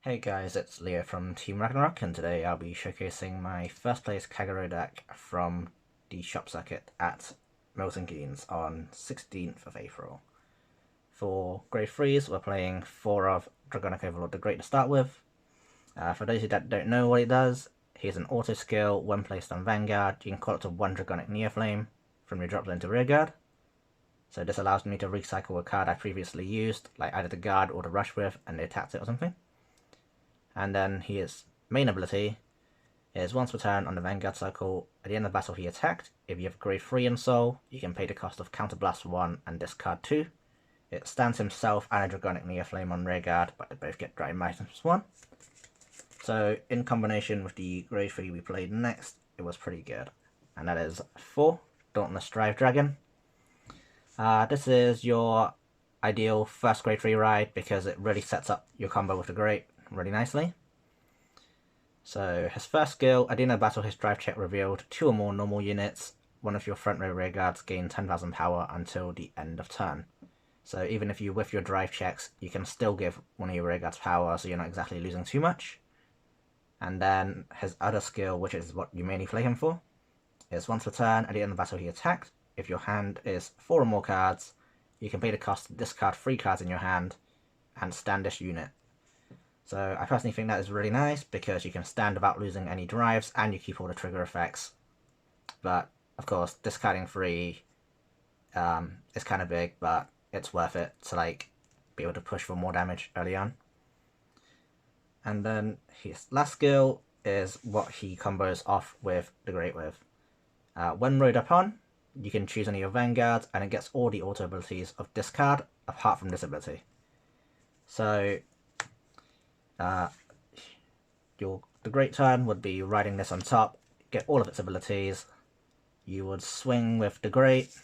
Hey guys, it's Leo from Team Ragnarok, and today I'll be showcasing my first place Kagero deck from the shop circuit at Milton Keynes on 16th of April. For grade 3s, we're playing 4 of Dragonic Overlord the Great to start with. For those who don't know what it does, here's an auto skill. When placed on Vanguard, you can call it to 1 Dragonic Flame from your drop zone to rearguard. So this allows me to recycle a card I previously used, like either the guard or the rush with, and they attacked it or something. And then his main ability is once per turn on the Vanguard cycle, at the end of the battle he attacked, if you have grade 3 in Soul, you can pay the cost of Counterblast 1 and discard 2. It stands himself and a Dragonic Flame on rearguard, but they both get Dragon Items 1. So in combination with the grade 3 we played next, it was pretty good. And that is 4, Dauntless Dragon. This is your ideal first grade 3 ride because it really sets up your combo with the Great really nicely. So his first skill, at the end of the battle his drive check revealed 2 or more normal units. One of your front row rearguards gain 10,000 power until the end of turn. So even if you whiff your drive checks, you can still give one of your rearguards power, so you're not exactly losing too much. And then his other skill, which is what you mainly play him for, is once per turn, at the end of the battle he attacked, if your hand is 4 or more cards, you can pay the cost to discard 3 cards in your hand and stand this unit. So I personally think that is really nice because you can stand without losing any drives and you keep all the trigger effects. But of course, discarding 3 is kind of big, but it's worth it to be able to push for more damage early on. And then his last skill is what he combos off with the Great with. When rode upon, you can choose any of your Vanguards and it gets all the auto abilities of discard apart from this ability. So the Great turn would be riding this on top, get all of its abilities. You would swing with the Great,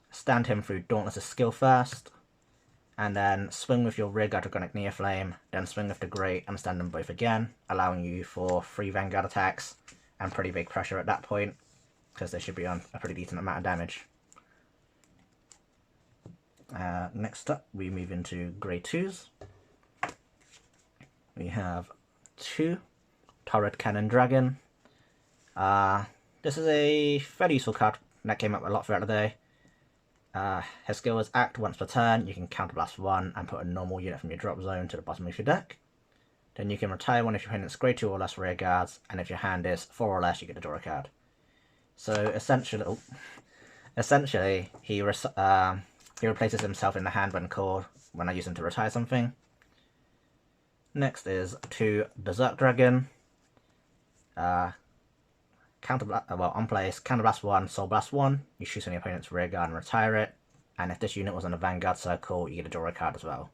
stand him through Dauntless' skill first, and then swing with your rearguard Dragonic Flame, then swing with the Great and stand them both again, allowing you for 3 Vanguard attacks and pretty big pressure at that point, because they should be on a pretty decent amount of damage. Next up, we move into grade 2s. We have 2 Turret Cannon Dragon. This is a fairly useful card that came up a lot throughout the day. His skill is act once per turn. You can counterblast 1 and put a normal unit from your drop zone to the bottom of your deck. Then you can retire one of your opponent's grade 2 or less rear guards, and if your hand is 4 or less, you get to draw a card. So essentially, he replaces himself in the hand when called when I use him to retire something. Next is 2 Berserk Dragon. On place, Counterblast 1, Soul Blast 1, you shoot on your opponent's rearguard and retire it, and if this unit was on a Vanguard circle, you get to draw a card as well.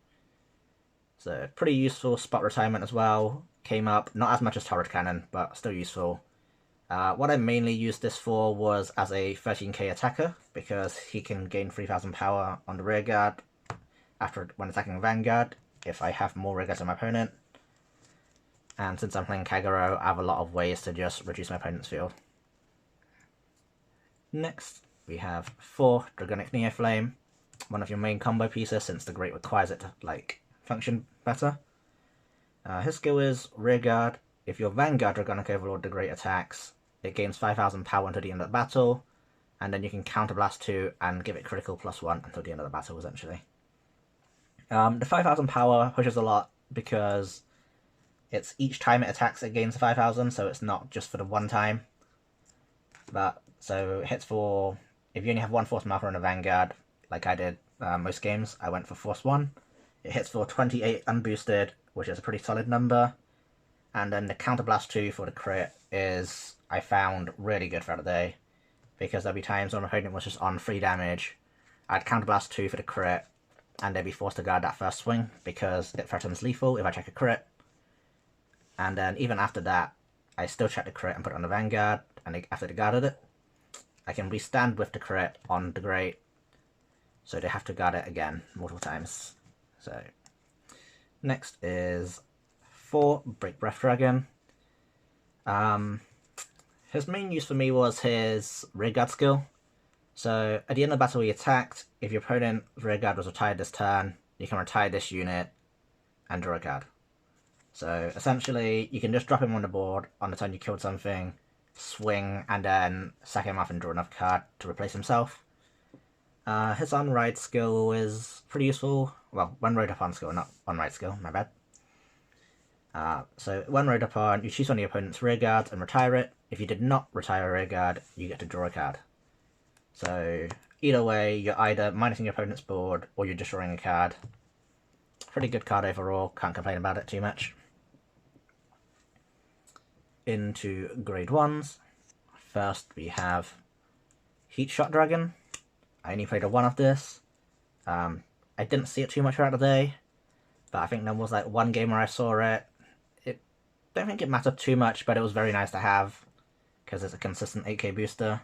So, pretty useful spot retirement as well. Came up, not as much as Turret Cannon, but still useful. What I mainly used this for was as a 13k attacker, because he can gain 3000 power on the rearguard when attacking Vanguard, if I have more rearguards than my opponent. And since I'm playing Kagero, I have a lot of ways to just reduce my opponent's field. Next, we have 4 Dragonic Flame, one of your main combo pieces since the Great requires it to function better. His skill is rearguard. If your Vanguard Dragonic Overlord the Great attacks, it gains 5000 power until the end of the battle, and then you can counterblast 2 and give it critical +1 until the end of the battle, essentially. The 5000 power pushes a lot because it's each time it attacks it gains 5000, so it's not just for the one time. But so it hits for, if you only have 1 Force Marker in a Vanguard, like I did most games, I went for Force 1. It hits for 28 unboosted, which is a pretty solid number. And then the Counterblast 2 for the crit is, I found, really good throughout the day. Because there'll be times when my opponent was just on 3 damage, I'd Counterblast 2 for the crit, and they'd be forced to guard that first swing, because it threatens lethal if I check a crit. And then even after that, I still check the crit and put it on the Vanguard, and after they guarded it, I can restand with the crit on the Great, so they have to guard it again multiple times. So next is 4 Break Breath Dragon. His main use for me was his rearguard skill. So at the end of the battle he attacked, if your opponent's rearguard was retired this turn, you can retire this unit and draw a card. So essentially, you can just drop him on the board on the turn you killed something, swing, and then sack him off and draw another card to replace himself. His on-ride skill is pretty useful. Well, when rode upon skill, not on-ride skill, my bad. So when rode upon, you choose one of your opponent's rear guards and retire it. If you did not retire a rear guard, you get to draw a card. So either way, you're either minusing your opponent's board or you're destroying a card. Pretty good card overall, can't complain about it too much. Into grade 1s. First we have Heatshot Dragon. I only played a 1 of this. I didn't see it too much throughout the day, but I think there was like one game where I saw it. Don't think it mattered too much, but it was very nice to have because it's a consistent 8k booster.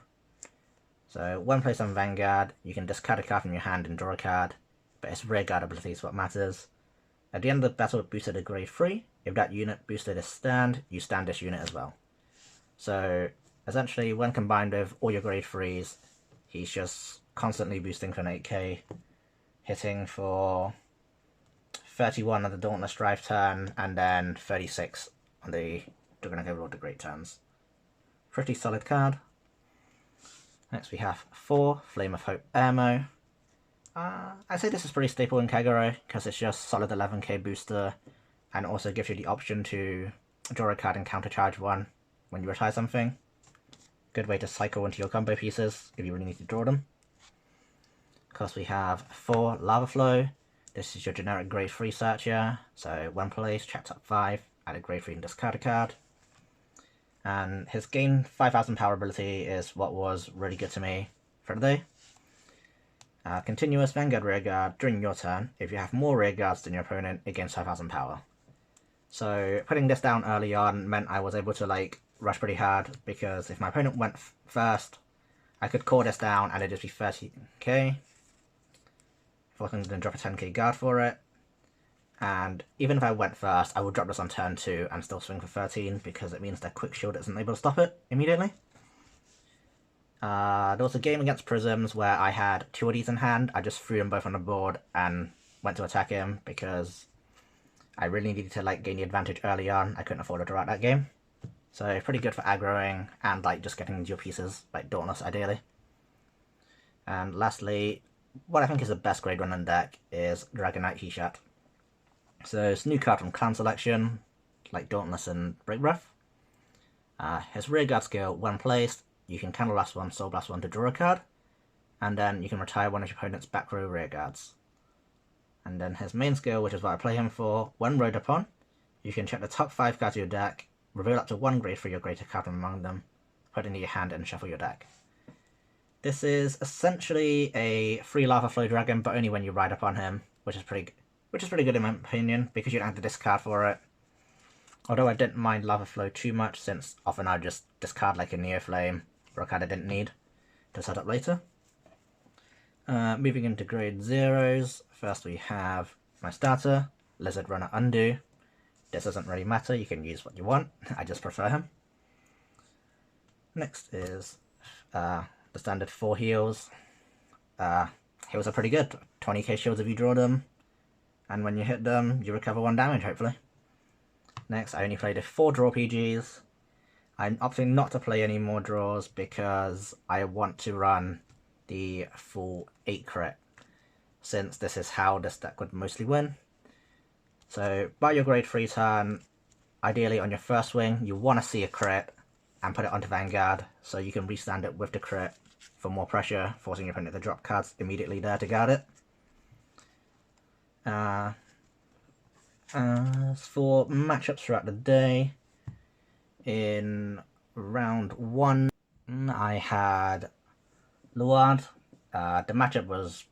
So when placed on Vanguard, you can discard a card from your hand and draw a card, but its rear guard ability is what matters. At the end of the battle, it boosted a grade 3. If that unit boosted a stand, you stand this unit as well. So essentially, when combined with all your grade 3s, he's just constantly boosting for an 8k, hitting for 31 on the Dauntless Drive turn, and then 36 on the Dragonic Overlord the Great turns. Pretty solid card. Next we have 4 Flame of Hope Ammo. I'd say this is pretty staple in Kagero, because it's just solid 11k booster, and also gives you the option to draw a card and countercharge one when you retire something. Good way to cycle into your combo pieces if you really need to draw them. Of course we have 4 Lava Flow. This is your generic grade 3 searcher, so when placed, check top 5, add a grade 3 and discard a card. And his gain 5000 power ability is what was really good to me for the day. Continuous Vanguard Rearguard during your turn. If you have more rearguards than your opponent, it gains 5000 power. So putting this down early on meant I was able to like rush pretty hard, because if my opponent went first, I could core this down and it'd just be 30k. If I was going to drop a 10k guard for it. And even if I went first, I would drop this on turn 2 and still swing for 13, because it means their quick shield isn't able to stop it immediately. There was a game against Prisms where I had 2 of these in hand. I just threw them both on the board and went to attack him, because I really needed to like gain the advantage early on. I couldn't afford to draw out that game. So pretty good for aggroing and like just getting into your pieces, like Dauntless ideally. And lastly, what I think is the best grade 1 on deck is Dragonite Heatshot. So it's a new card from Clan Selection, like Dauntless and Break Breath. His rearguard skill, when placed, you can Candle Blast 1, Soul Blast 1 to draw a card, and then you can retire one of your opponent's back row rearguards. And then his main skill, which is what I play him for, when rode upon, you can check the top 5 cards of your deck, reveal up to 1 grade 3 or greater card from among them, put it into your hand and shuffle your deck. This is essentially a free Lava Flow Dragon, but only when you ride upon him, which is pretty good in my opinion, because you don't have to discard for it. Although I didn't mind Lava Flow too much, since often I just discard like a Neo Flame for a card I didn't need to set up later. Moving into grade 0s, first we have my starter, Lizard Runner Undo. This doesn't really matter, you can use what you want, I just prefer him. Next is the standard 4 heals. Heals are pretty good, 20k shields if you draw them, and when you hit them, you recover 1 damage, hopefully. Next, I only played 4 draw PGs. I'm opting not to play any more draws because I want to run the full 8 crit, since this is how this deck would mostly win. So, by your grade 3 turn, ideally on your first swing, you want to see a crit and put it onto Vanguard, so you can restand it with the crit for more pressure, forcing your opponent to drop cards immediately there to guard it. As for matchups throughout the day, in round 1, I had Luard. The matchup was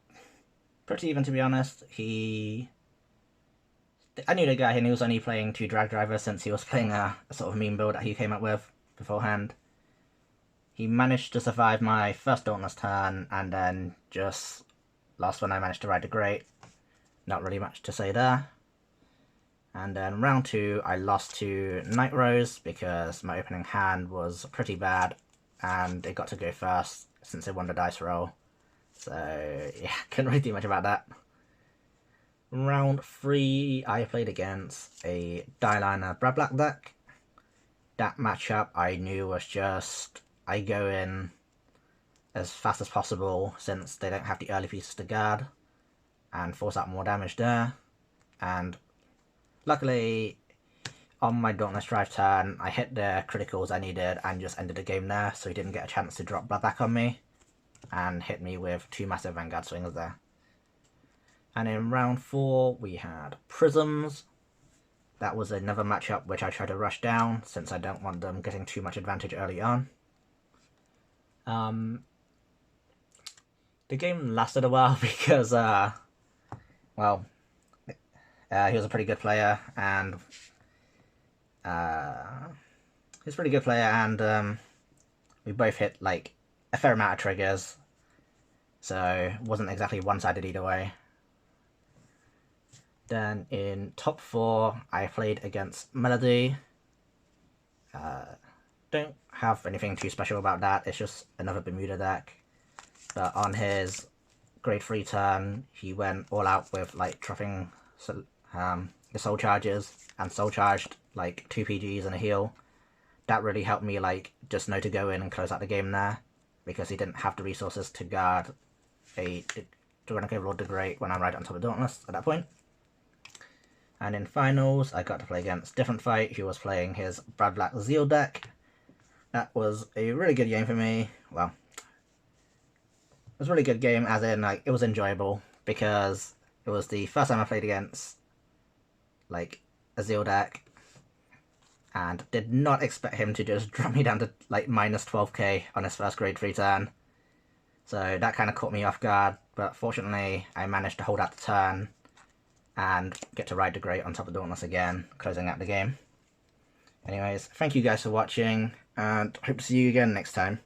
pretty even, to be honest. I knew the guy, and he was only playing 2 drag drivers, since he was playing a sort of meme build that he came up with beforehand. He managed to survive my first Dauntless turn, and then just last one I managed to ride the Great. Not really much to say there. And then round 2, I lost to Night Rose because my opening hand was pretty bad, and it got to go first since it won the dice roll. So yeah, couldn't really do much about that. Round 3, I played against a Dieliner Brad Black deck. That matchup I knew was just, I go in as fast as possible since they don't have the early pieces to guard and force out more damage there. And luckily, on my Dauntless drive turn, I hit the criticals I needed and just ended the game there, so he didn't get a chance to drop Blood back on me and hit me with 2 massive Vanguard swings there. And in round 4, we had Prisms. That was another matchup which I tried to rush down since I don't want them getting too much advantage early on. The game lasted a while because, well, he was a pretty good player, and we both hit like a fair amount of triggers, so it wasn't exactly one-sided either way. Then in top 4, I played against Melody. Don't have anything too special about that, it's just another Bermuda deck. But on his grade 3 turn, he went all out with like dropping the soul charges and soul charged like 2 PGs and a heal. That really helped me like just know to go in and close out the game there, because he didn't have the resources to guard a Dragonic Overlord the Great when I'm right on top of Dauntless at that point. And in finals, I got to play against Different Fight, who was playing his Brad Black Zeal deck. That was a really good game for me. Well, it was a really good game, as in, like, it was enjoyable, because it was the first time I played against, like, a Zeal deck, and did not expect him to just drop me down to, like, minus 12k on his first grade 3 turn. So that kind of caught me off guard, but fortunately, I managed to hold out the turn and get to ride the Great on top of Dauntless again, closing out the game. Anyways, thank you guys for watching, and hope to see you again next time.